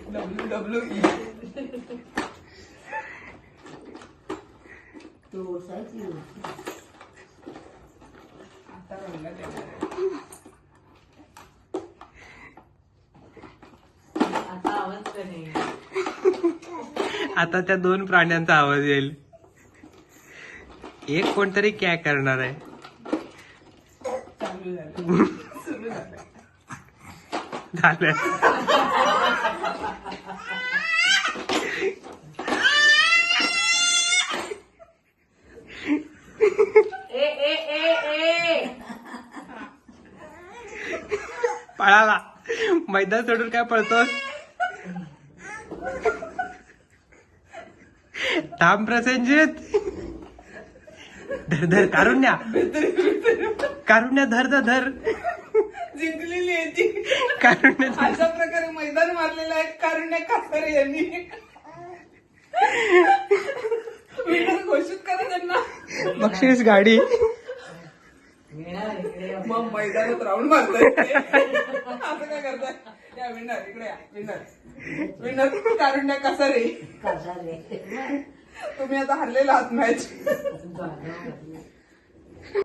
WWE. आता रंगात येणार आहे. आता आवाज नाही. आता त्या दोन प्राण्यांचा आवाज येईल. एक कोणतरी काय करणार आहे. चालू झालं. सुरू झालं. झालं. ए ए ए ए पळाला. मैदान सोडून काय पळतोस. थांब प्रसेनजित. धर धर कारुण्या. कारुण्या धर धर धर. जिंकलेली आहे ती. कारुण्या अशा प्रकारे मैदान मारलेलं आहे कारुण्या कासारे यांनी. विनर घोषित करा त्यांना. बक्षीस गाडी. मग मैदानात राऊंड मारताय. असं काय करताय. या विनर इकडे या. Winner winner Karunya Kasare. तुम्ही आता हरलेला आहात मॅच.